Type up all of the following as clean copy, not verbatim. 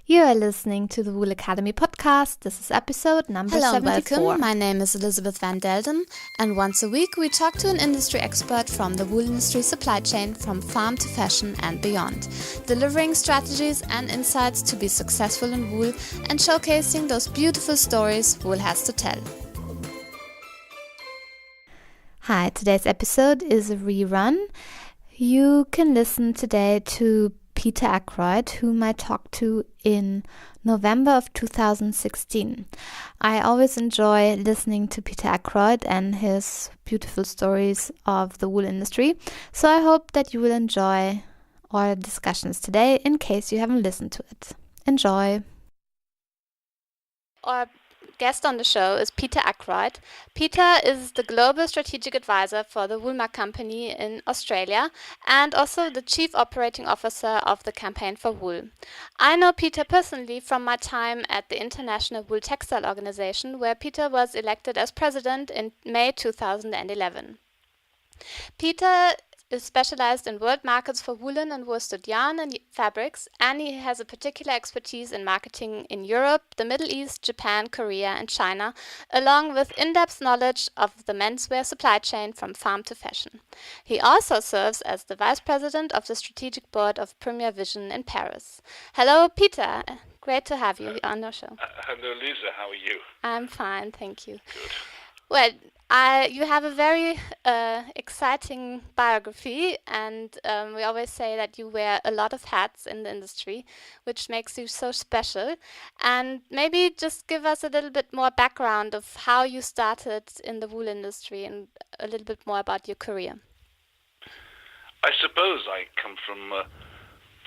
You are listening to the Wool Academy podcast. This is episode number 74. Hello and welcome. My name is Elisabeth van Delden, and once a week we talk to an industry expert from the wool industry supply chain from farm to fashion and beyond, delivering strategies and insights to be successful in wool and showcasing those beautiful stories wool has to tell. Hi, today's episode is a rerun. You can listen today to Peter Ackroyd, whom I talked to in November of 2016. I always enjoy listening to Peter Ackroyd and his beautiful stories of the wool industry, so I hope that you will enjoy our discussions today in case you haven't listened to it. Enjoy! Our guest on the show is Peter Ackroyd. Peter is the Global Strategic Advisor for the Woolmark Company in Australia and also the Chief Operating Officer of the Campaign for Wool. I know Peter personally from my time at the International Wool Textile Organisation, where Peter was elected as president in May 2011. Peter is specialized in world markets for woolen and worsted yarn and fabrics, and he has a particular expertise in marketing in Europe, the Middle East, Japan, Korea and China, along with in-depth knowledge of the menswear supply chain from farm to fashion. He also serves as the vice president of the strategic board of Premier Vision in Paris. Hello, Peter. Great to have you on our show. Hello, Lisa. How are you? I'm fine, thank you. Good. Well, you have a very exciting biography, and we always say that you wear a lot of hats in the industry, which makes you so special. And maybe just give us a little bit more background of how you started in the wool industry and a little bit more about your career. I suppose I come from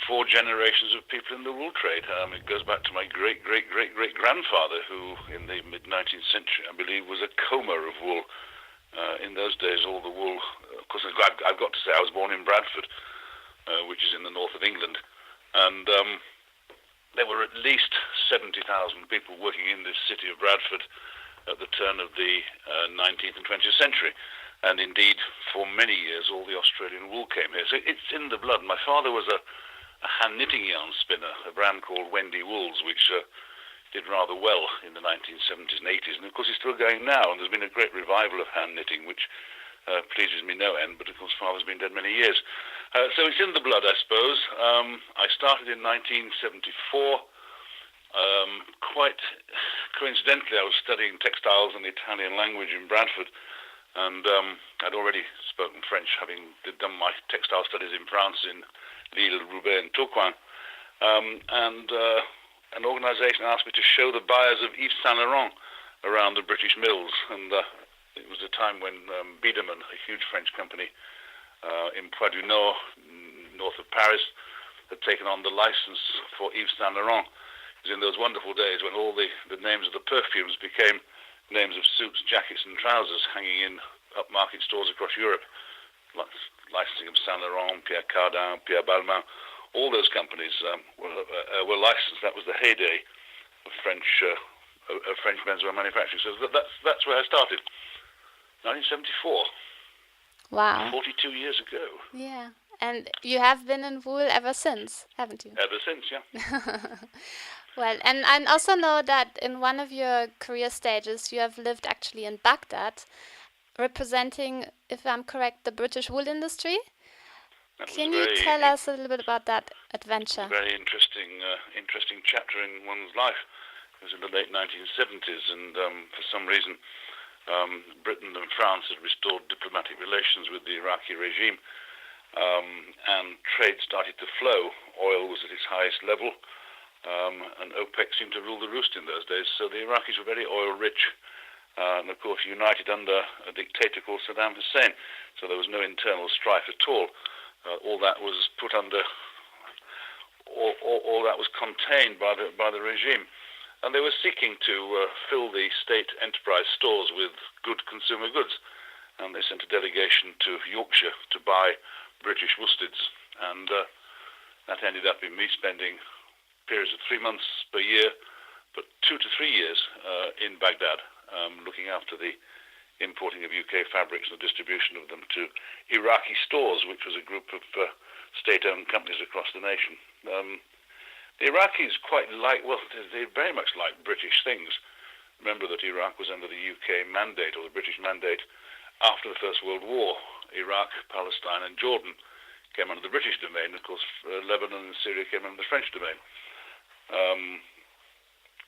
4 generations of people in the wool trade. It goes back to my great-great-great-great-grandfather, who in the mid-19th century, I believe, was a comber of wool. In those days, all the wool... Of course, I've got to say I was born in Bradford, which is in the north of England, and there were at least 70,000 people working in this city of Bradford at the turn of the 19th and 20th century. And indeed, for many years, all the Australian wool came here. So it's in the blood. My father was a hand knitting yarn spinner, a brand called Wendy Wools, which did rather well in the 1970s and 80s. And of course it's still going now, and there's been a great revival of hand knitting, which pleases me no end, but of course father's been dead many years. So it's in the blood, I suppose. I started in 1974. Quite coincidentally, I was studying textiles and the Italian language in Bradford, and I'd already spoken French, having done my textile studies in France, in Lille, Roubaix and Tourcoing, and an organisation asked me to show the buyers of Yves Saint Laurent around the British mills, and it was a time when Biedermann, a huge French company in Poix du Nord, north of Paris, had taken on the license for Yves Saint Laurent. It was in those wonderful days when all the names of the perfumes became names of suits, jackets and trousers hanging in upmarket stores across Europe. Licensing of Saint Laurent, Pierre Cardin, Pierre Balmain, all those companies were licensed. That was the heyday of French menswear manufacturing. So that's where I started. 1974. Wow. 42 years ago. Yeah. And you have been in wool ever since, haven't you? Ever since, yeah. Well, and I also know that in one of your career stages you have lived actually in Baghdad, representing, if I'm correct, the British wool industry. Can you tell us a little bit about that adventure? A very interesting chapter in one's life. It was in the late 1970s, and for some reason Britain and France had restored diplomatic relations with the Iraqi regime, and trade started to flow. Oil was at its highest level, and OPEC seemed to rule the roost in those days, so the Iraqis were very oil-rich. And of course united under a dictator called Saddam Hussein, so there was no internal strife at all. All that was put under, all that was contained by the regime, and they were seeking to fill the state enterprise stores with good consumer goods, and they sent a delegation to Yorkshire to buy British worsteds, and that ended up in me spending periods of 3 months per year, but 2 to 3 years in Baghdad, looking after the importing of UK fabrics and the distribution of them to Iraqi stores, which was a group of state-owned companies across the nation. The Iraqis they very much like British things. Remember that Iraq was under the UK mandate, or the British mandate, after the First World War. Iraq, Palestine and Jordan came under the British domain. Of course, Lebanon and Syria came under the French domain.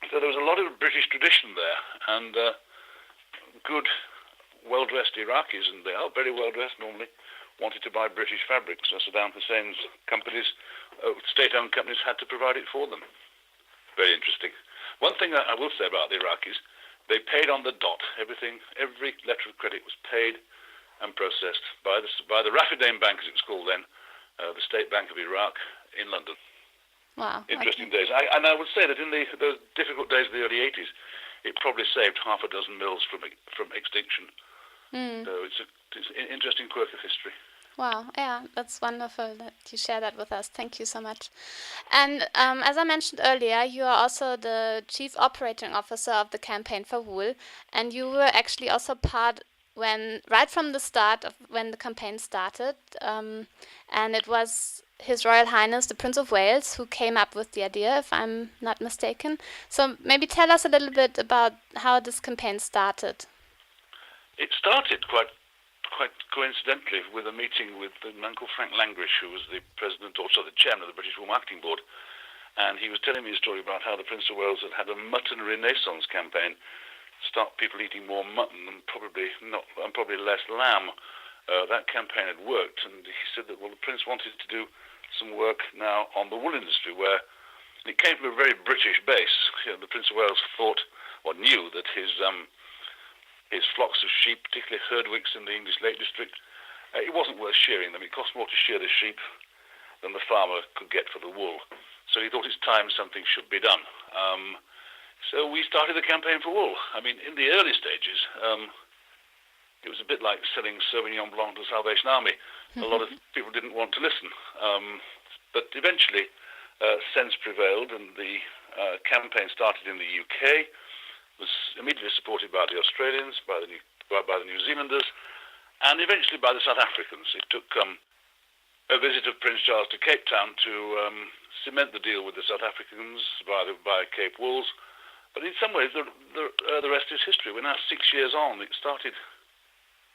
So there was a lot of British tradition there, and good, well-dressed Iraqis, and they are very well-dressed normally, wanted to buy British fabric. So Saddam Hussein's companies, state-owned companies, had to provide it for them. Very interesting. One thing I will say about the Iraqis, they paid on the dot. Every letter of credit was paid and processed by the Rafidain Bank, as it was called then, the State Bank of Iraq in London. Wow. Interesting days. And I would say that in those difficult days of the early 80s, it probably saved half a dozen mills from extinction. So it's an interesting quirk of history. Wow, yeah, that's wonderful that you share that with us. Thank you so much. And as I mentioned earlier, you are also the Chief Operating Officer of the Campaign for Wool, and you were actually also part right from the start of when the campaign started, and it was His Royal Highness the Prince of Wales who came up with the idea, if I'm not mistaken. So maybe tell us a little bit about how this campaign started. It started quite coincidentally with a meeting with Uncle Frank Langrish, who was the president, also the chairman of the British Wool Marketing Board, and he was telling me a story about how the Prince of Wales had a mutton renaissance campaign, start people eating more mutton and probably less lamb. That campaign had worked, and he said that the Prince wanted to do some work now on the wool industry, where it came from a very British base. The Prince of Wales knew that his flocks of sheep, particularly Herdwicks in the English Lake District, it wasn't worth shearing them. It cost more to shear the sheep than the farmer could get for the wool. So he thought it's time something should be done. So we started the campaign for wool. I mean, in the early stages, it was a bit like selling Sauvignon Blanc to the Salvation Army. A lot of people didn't want to listen. But eventually, sense prevailed, and the campaign started in the UK, was immediately supported by the Australians, by the New Zealanders, and eventually by the South Africans. It took a visit of Prince Charles to Cape Town to cement the deal with the South Africans by Cape Wools. But in some ways, the rest is history. We're now 6 years on. It started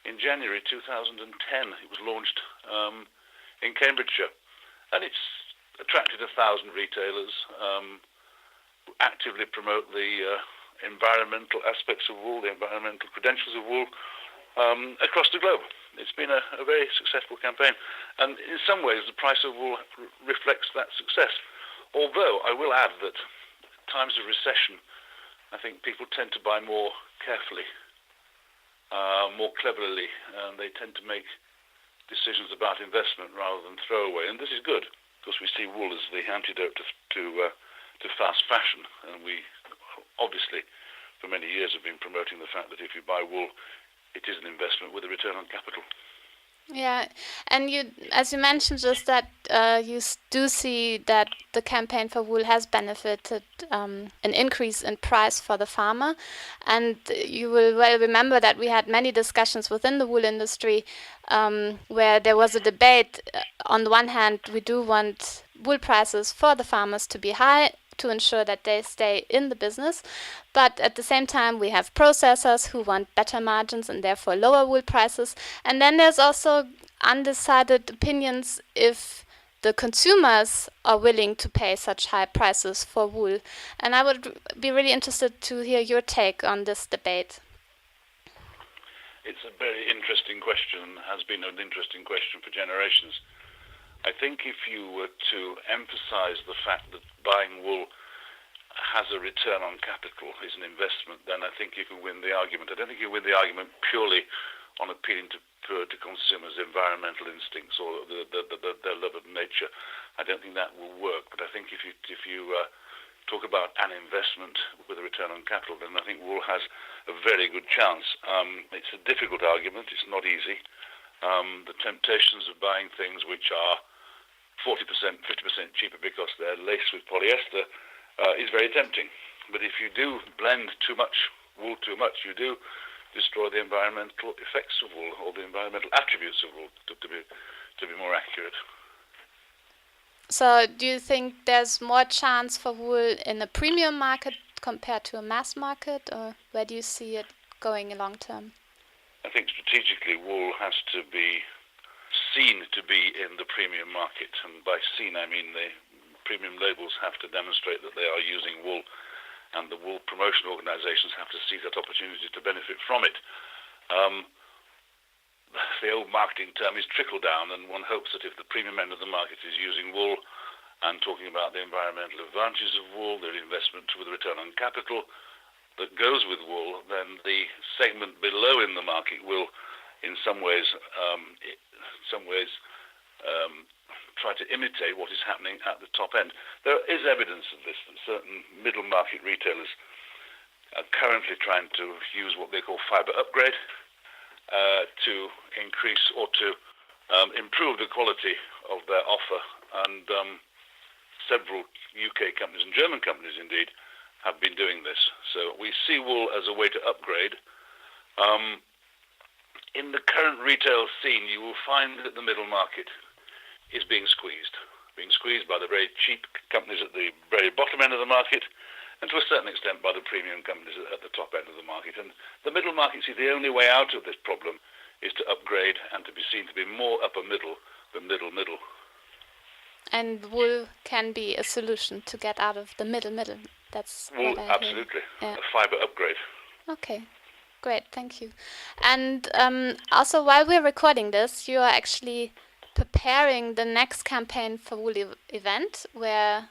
in January 2010. It was launched in Cambridgeshire, and it's attracted 1,000 retailers who actively promote the environmental aspects of wool, the environmental credentials of wool across the globe. It's been a very successful campaign, and in some ways the price of wool reflects that success. Although I will add that times of recession, I think people tend to buy more carefully, more cleverly, and they tend to make decisions about investment rather than throwaway, and this is good because we see wool as the antidote to fast fashion, and we obviously for many years have been promoting the fact that if you buy wool, it is an investment with a return on capital. Yeah, and as you mentioned just that you do see that the campaign for wool has benefited an increase in price for the farmer, and you will well remember that we had many discussions within the wool industry where there was a debate. On the one hand, we do want wool prices for the farmers to be high to ensure that they stay in the business, but at the same time we have processors who want better margins and therefore lower wool prices, and then there's also undecided opinions if the consumers are willing to pay such high prices for wool, and I would be really interested to hear your take on this debate. It's a very interesting question, has been an interesting question for generations. I think if you were to emphasize the fact that buying wool has a return on capital, is an investment, then I think you can win the argument. I don't think you win the argument purely on appealing to consumers' environmental instincts or their love of nature. I don't think that will work. But I think if you talk about an investment with a return on capital, then I think wool has a very good chance. It's a difficult argument. It's not easy. The temptations of buying things which are 40%, 50% cheaper because they're laced with polyester is very tempting. But if you do blend wool too much, you do destroy the environmental effects of wool, or the environmental attributes of wool, to be more accurate. So do you think there's more chance for wool in a premium market compared to a mass market, or where do you see it going in long term? I think strategically wool has to be seen to be in the premium market, and by seen I mean the premium labels have to demonstrate that they are using wool, and the wool promotion organisations have to seize that opportunity to benefit from it. The old marketing term is trickle down, and one hopes that if the premium end of the market is using wool and talking about the environmental advantages of wool, their investment with return on capital that goes with wool, then the segment below in the market will in some ways try to imitate what is happening at the top end. There is evidence of this, that certain middle market retailers are currently trying to use what they call fibre upgrade to increase or to improve the quality of their offer, and several UK companies and German companies indeed have been doing this. So we see wool as a way to upgrade. In the current retail scene, you will find that the middle market is being squeezed by the very cheap companies at the very bottom end of the market, and to a certain extent by the premium companies at the top end of the market. And the middle market, see, the only way out of this problem is to upgrade and to be seen to be more upper middle than middle. And wool can be a solution to get out of the middle. That's Wool, what I absolutely. hear. Yeah. A fibre upgrade. Okay, great, thank you. And also, while we're recording this, you are actually preparing the next campaign for wool event, where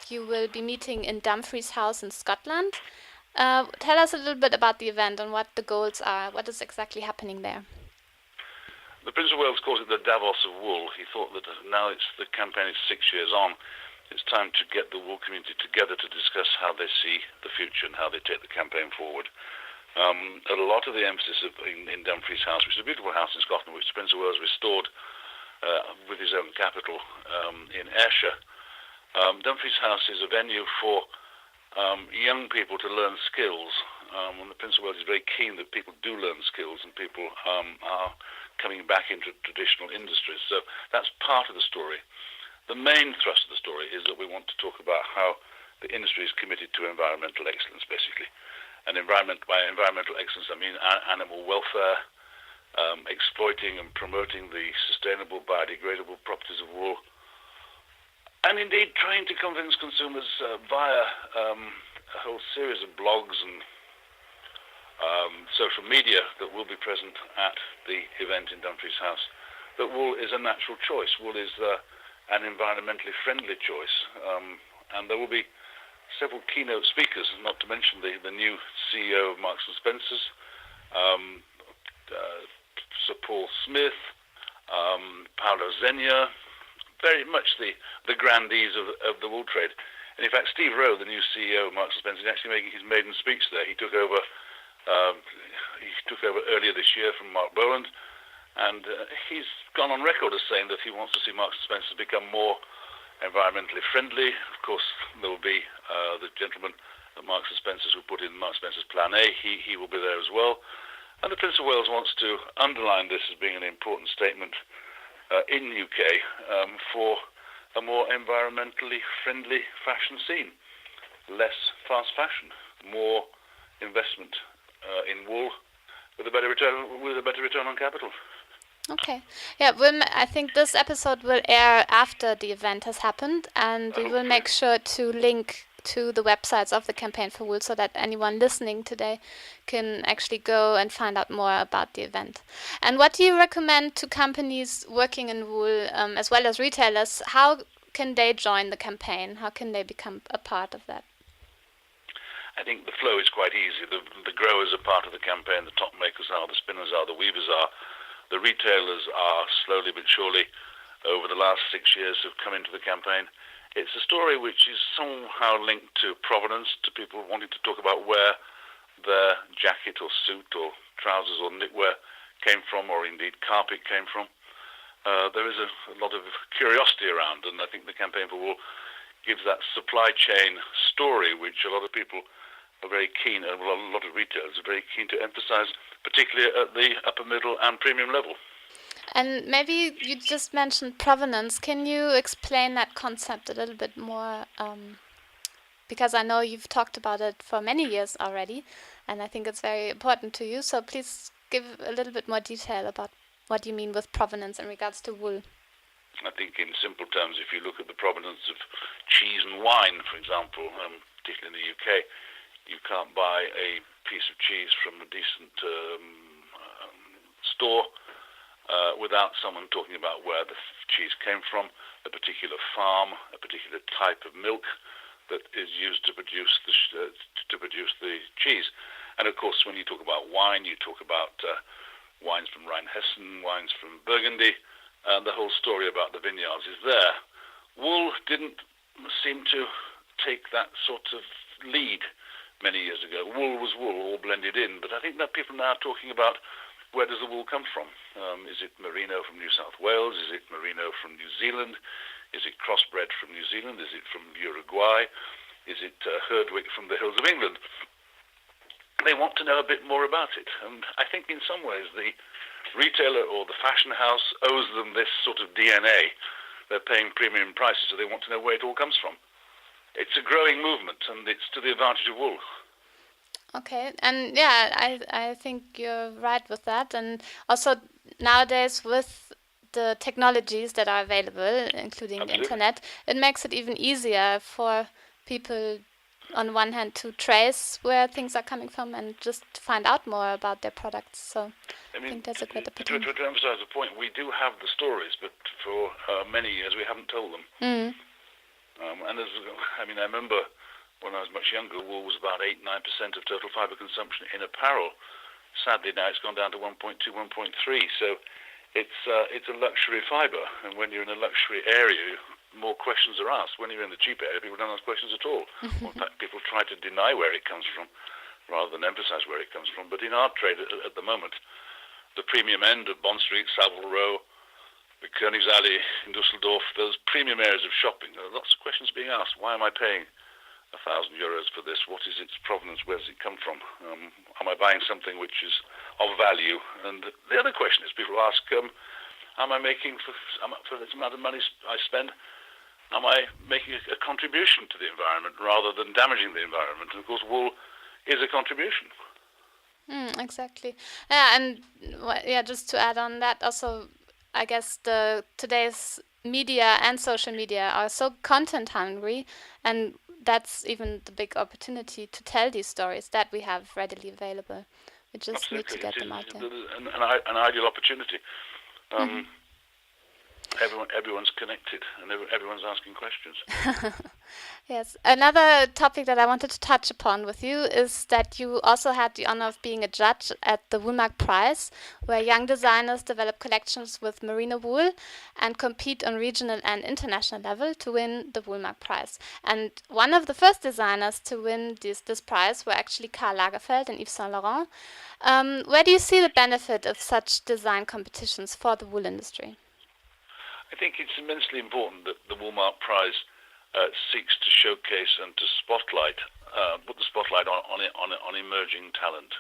you will be meeting in Dumfries House in Scotland. Tell us a little bit about the event and what the goals are. What is exactly happening there? The Prince of Wales calls it the Davos of wool. He thought that now the campaign is 6 years on, it's time to get the wool community together to discuss how they see the future and how they take the campaign forward. A lot of the emphasis in Dumfries House, which is a beautiful house in Scotland, which the Prince of Wales restored with his own capital in Ayrshire. Dumfries House is a venue for young people to learn skills. And the Prince of Wales is very keen that people do learn skills and people are coming back into traditional industries. So that's part of the story. The main thrust of the story is that we want to talk about how the industry is committed to environmental excellence, basically. And by environmental excellence, I mean animal welfare, exploiting and promoting the sustainable, biodegradable properties of wool, and indeed trying to convince consumers via a whole series of blogs and social media that will be present at the event in Dumfries House that wool is a natural choice. Wool is an environmentally friendly choice, and there will be several keynote speakers, not to mention the new CEO of Marks and Spencer's, Sir Paul Smith, Paolo Zenia, very much the grandees of the wool trade. And in fact, Steve Rowe, the new CEO of Marks and Spencer, is actually making his maiden speech there. He took over earlier this year from Mark Boland, and he's gone on record as saying that he wants to see Marks and Spencer become more environmentally friendly. Of course, there will be the gentleman at Marks and Spencer's who put in Marks and Spencer's Plan A. He will be there as well. And the Prince of Wales wants to underline this as being an important statement in UK for a more environmentally friendly fashion scene. Less fast fashion, more investment in wool with a better return on capital. Okay. Yeah, I think this episode will air after the event has happened, and we will make sure to link to the websites of the Campaign for Wool so that anyone listening today can actually go and find out more about the event. And what do you recommend to companies working in wool, as well as retailers? How can they join the campaign? How can they become a part of that? I think the flow is quite easy. The growers are part of the campaign, the top makers are, the spinners are, the weavers are. The retailers are slowly but surely, over the last 6 years, have come into the campaign. It's a story which is somehow linked to provenance, to people wanting to talk about where their jacket or suit or trousers or knitwear came from, or indeed carpet came from. There is a lot of curiosity around, and I think the Campaign for Wool gives that supply chain story, which a lot of people are very keen, and a lot of retailers are very keen to emphasize, particularly at the upper middle and premium level. And maybe you just mentioned provenance. Can you explain that concept a little bit more? Because I know you've talked about it for many years already, and I think it's very important to you. So please give a little bit more detail about what you mean with provenance in regards to wool. I think in simple terms, if you look at the provenance of cheese and wine, for example, particularly in the UK, you can't buy a piece of cheese from a decent store without someone talking about where the cheese came from, a particular farm, a particular type of milk that is used to produce the cheese. And of course, when you talk about wine, you talk about wines from Rheinhessen, wines from Burgundy, and the whole story about the vineyards is there. Wool didn't seem to take that sort of lead many years ago. Wool was wool, all blended in, but I think that people now are talking about where does the wool come from? Is it merino from New South Wales? Is it merino from New Zealand? Is it crossbred from New Zealand? Is it from Uruguay? Is it Herdwick from the hills of England? They want to know a bit more about it. And I think in some ways the retailer or the fashion house owes them this sort of DNA. They're paying premium prices, so they want to know where it all comes from. It's a growing movement, and it's to the advantage of wool. Okay, and yeah, I think you're right with that. And also nowadays with the technologies that are available, including the internet, it makes it even easier for people on one hand to trace where things are coming from and just to find out more about their products. So I think that's a great opportunity. To emphasize the point, we do have the stories, but for many years we haven't told them. Mm. And I remember when I was much younger, wool was about 8-9% of total fiber consumption in apparel. Sadly, now it's gone down to 1.2, 1.3. So it's a luxury fiber, and when you're in a luxury area, more questions are asked. When you're in the cheap area, people don't ask questions at all. Or in fact, people try to deny where it comes from rather than emphasize where it comes from. But in our trade at the moment, the premium end of Bond Street, Savile Row, the Königsallee in Dusseldorf, those premium areas of shopping, there are lots of questions being asked. Why am I paying €1,000 for this? What is its provenance? Where does it come from? Am I buying something which is of value? And the other question is, people ask, am I making, for this amount of money I spend, am I making a contribution to the environment rather than damaging the environment? And of course, wool is a contribution. Exactly. Yeah, and just to add on that, also, I guess today's media and social media are so content hungry, and that's even the big opportunity to tell these stories that we have readily available. We just need to get them out there. An ideal opportunity. Everyone's connected, and everyone's asking questions. Yes. Another topic that I wanted to touch upon with you is that you also had the honor of being a judge at the Woolmark Prize, where young designers develop collections with merino wool and compete on regional and international level to win the Woolmark Prize. And one of the first designers to win this prize were actually Karl Lagerfeld and Yves Saint Laurent. Where do you see the benefit of such design competitions for the wool industry? I think it's immensely important that the Woolmark Prize seeks to showcase and to spotlight, put the spotlight on emerging talent.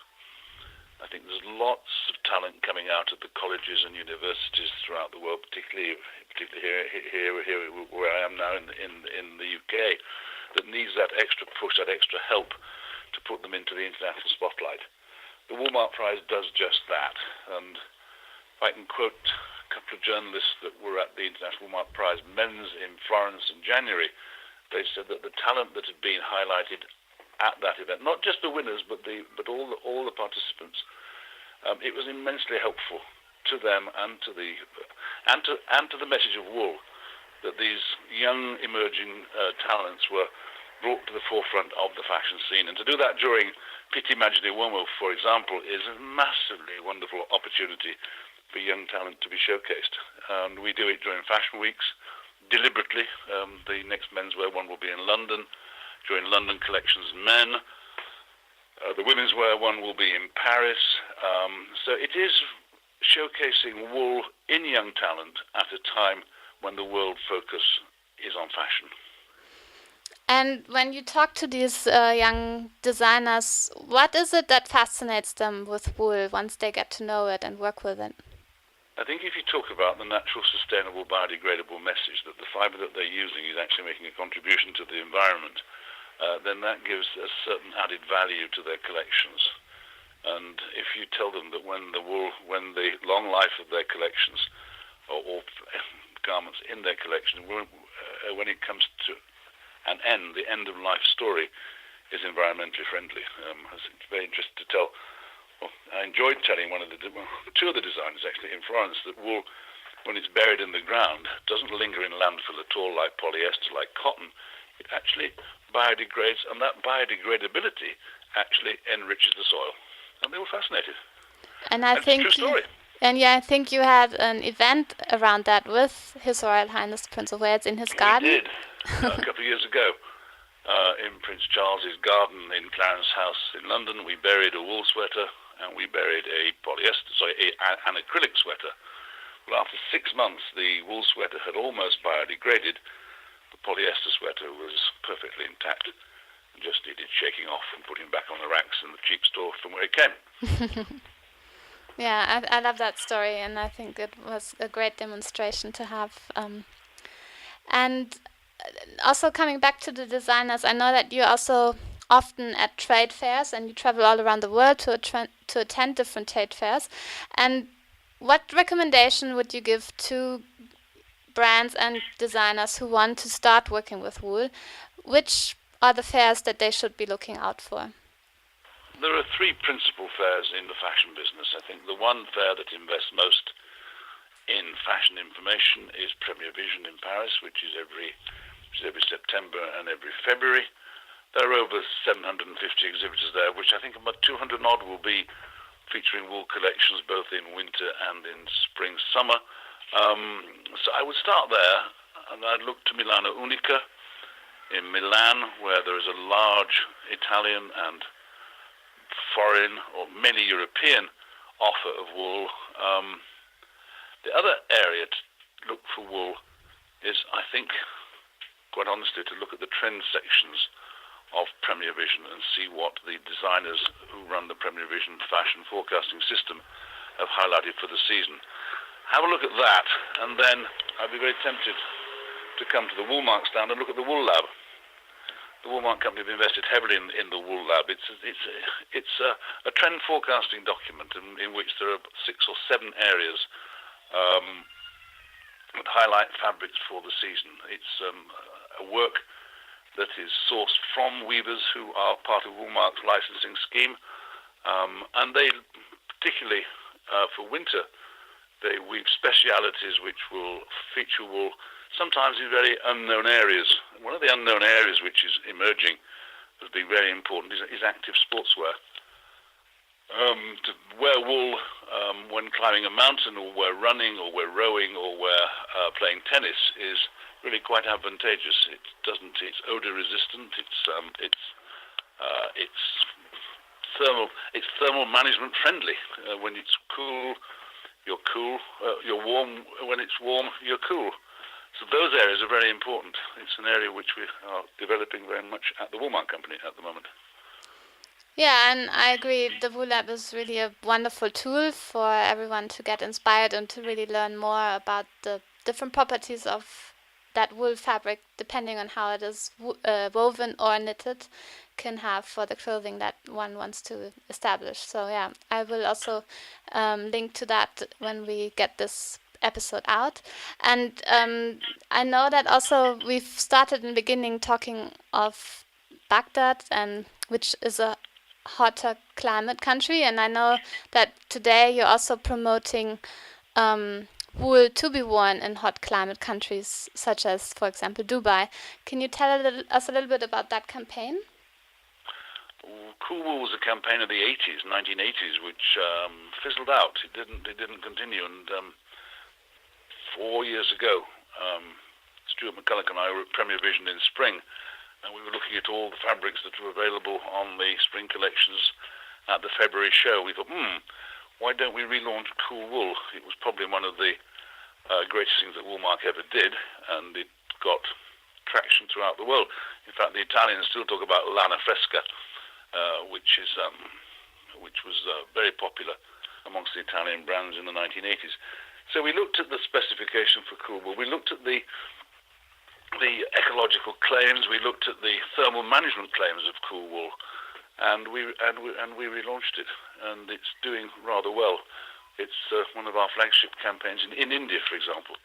I think there's lots of talent coming out of the colleges and universities throughout the world, particularly here where I am now in the UK, that needs that extra push, that extra help to put them into the international spotlight. The Woolmark Prize does just that, and if I can quote a couple of journalists that were at the International Woolmark Prize Men's in Florence in January, they said that the talent that had been highlighted at that event, not just the winners, but all the participants, it was immensely helpful to them and to the message of wool, that these young emerging talents were brought to the forefront of the fashion scene. And to do that during Pitti Immagine Uomo, for example, is a massively wonderful opportunity for young talent to be showcased. And we do it during fashion weeks deliberately. The next menswear one will be in London, during London Collections Men. The women's wear one will be in Paris. So it is showcasing wool in young talent at a time when the world focus is on fashion. And when you talk to these young designers, what is it that fascinates them with wool once they get to know it and work with it? I think if you talk about the natural, sustainable, biodegradable message that the fibre that they're using is actually making a contribution to the environment, then that gives a certain added value to their collections. And if you tell them that when the long life of their collections or garments in their collection, when it comes to an end, the end of life story is environmentally friendly. It's very interesting to tell. Well, I enjoyed telling two of the designers actually in Florence that wool, when it's buried in the ground, doesn't linger in landfill at all like polyester, like cotton. It actually biodegrades, and that biodegradability actually enriches the soil. And they were fascinated. And I think it's a true story. I think you had an event around that with His Royal Highness Prince of Wales in his garden. We did a couple of years ago in Prince Charles's garden in Clarence House in London. We buried a wool sweater and we buried an acrylic sweater. Well, after 6 months, the wool sweater had almost biodegraded. The polyester sweater was perfectly intact and just needed shaking off and putting back on the racks in the cheap store from where it came. Yeah, I love that story, and I think it was a great demonstration to have. And also coming back to the designers, I know that you're also often at trade fairs and you travel all around the world to attend different trade fairs. And what recommendation would you give to brands and designers who want to start working with wool? Which are the fairs that they should be looking out for? There are 3 principal fairs in the fashion business. I think the one fair that invests most in fashion information is Premier Vision in Paris, which is every September and every February. There are over 750 exhibitors there, which I think about 200 odd will be featuring wool collections both in winter and in spring, summer. So I would start there, and I'd look to Milano Unica in Milan, where there is a large Italian and foreign or many European offer of wool. The other area to look for wool is, I think, quite honestly, to look at the trend sections of Premier Vision and see what the designers who run the Premier Vision fashion forecasting system have highlighted for the season. Have a look at that, and then I'd be very tempted to come to the Woolmark stand and look at the Wool Lab. The Woolmark company have invested heavily in the Wool Lab. It's a trend forecasting document in which there are 6 or 7 areas that highlight fabrics for the season. It's a work that is sourced from weavers who are part of Woolmark's licensing scheme, and they, particularly for winter, they weave specialities which will feature wool sometimes in very unknown areas. One of the unknown areas which is emerging as being very important is active sportswear. To wear wool when climbing a mountain, or we're running, or we're rowing, or we're playing tennis is really quite advantageous. It's odor resistant. It's thermal management friendly. When it's cool, you're cool. You're warm. When it's warm, you're cool. So those areas are very important. It's an area which we are developing very much at the Woolmark Company at the moment. Yeah, and I agree. The Wool Lab is really a wonderful tool for everyone to get inspired and to really learn more about the different properties of that wool fabric, depending on how it is woven or knitted, can have for the clothing that one wants to establish. So yeah, I will also link to that when we get this episode out. And I know that also we've started in the beginning talking of Baghdad, and which is a hotter climate country, and I know that today you're also promoting wool to be worn in hot climate countries such as, for example, Dubai. Can you tell us a little bit about that campaign? Cool Wool was a campaign of the 1980s, which fizzled out. It didn't continue, and 4 years ago, Stuart McCulloch and I were at Premier Vision in spring, and we were looking at all the fabrics that were available on the spring collections at the February show. We thought, why don't we relaunch Cool Wool? It was probably one of the greatest things that Woolmark ever did, and it got traction throughout the world. In fact, the Italians still talk about Lana Fresca, which was very popular amongst the Italian brands in the 1980s. So we looked at the specification for cool wool. We looked at the ecological claims. We looked at the thermal management claims of cool wool, and we relaunched it, and it's doing rather well. It's one of our flagship campaigns in India, for example,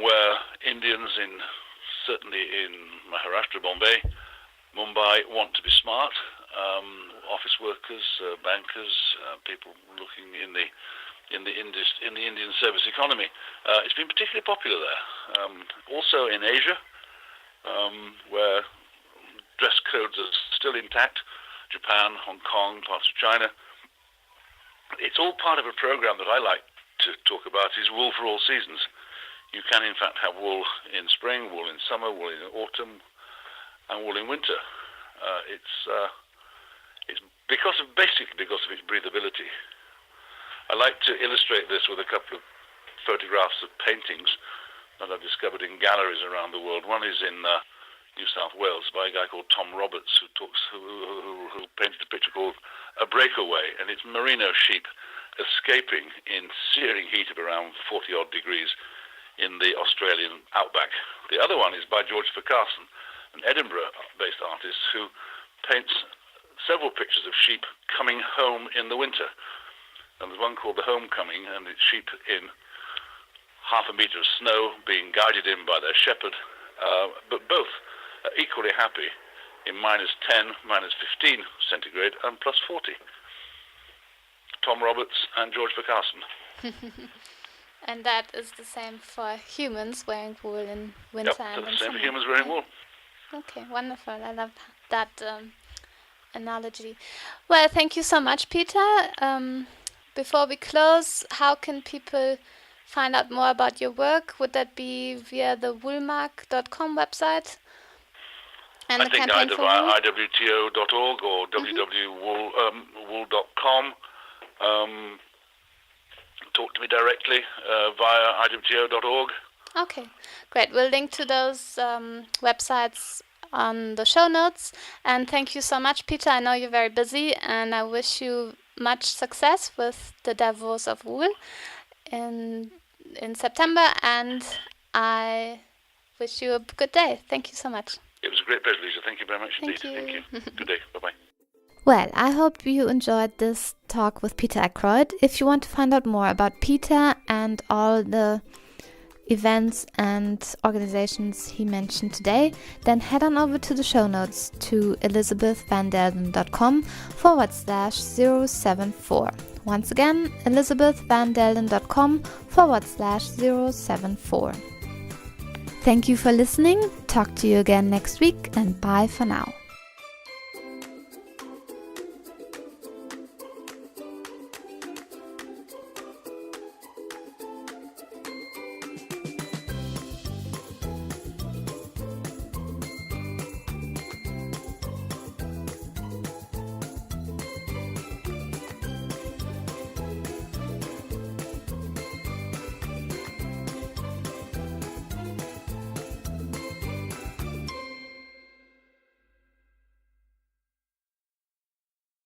where Indians certainly in Maharashtra, Mumbai want to be smart. Office workers, bankers, people looking in the Indian service economy. It's been particularly popular there. Also in Asia, where dress codes are still intact, Japan, Hong Kong, parts of China. It's all part of a program that I like to talk about, is wool for all seasons. You can in fact have wool in spring, wool in summer, wool in autumn, and wool in winter. It's basically because of its breathability. I like to illustrate this with a couple of photographs of paintings that I've discovered in galleries around the world. One is in New South Wales by a guy called Tom Roberts, who painted a picture called A Breakaway, and it's merino sheep escaping in searing heat of around 40-odd degrees in the Australian outback. The other one is by George Farquharson, an Edinburgh-based artist who paints several pictures of sheep coming home in the winter. And there's one called The Homecoming, and it's sheep in half a metre of snow being guided in by their shepherd, but both are equally happy in -10, -15 centigrade, and +40. Tom Roberts and George Farquharson. And that is the same for humans wearing wool in winter and in the same summer. for humans wearing wool. Okay, wonderful. I love that analogy. Well, thank you so much, Peter. Before we close, how can people find out more about your work? Would that be via the woolmark.com website? And I the think campaign either for via wool? IWTO.org or www.wool.com. Talk to me directly via IWTO.org. Okay, great. We'll link to those websites on the show notes. And thank you so much, Peter. I know you're very busy, and I wish you much success with the Davos of Wool in September. And I wish you a good day. Thank you so much. It was a great pleasure, Lisa. Thank you very much indeed. Thank you. Good day. Bye-bye. Well, I hope you enjoyed this talk with Peter Ackroyd. If you want to find out more about Peter and all the events and organizations he mentioned today, then head on over to the show notes to elisabethvandelden.com/074. Once again, elisabethvandelden.com/074. Thank you for listening. Talk to you again next week, and bye for now.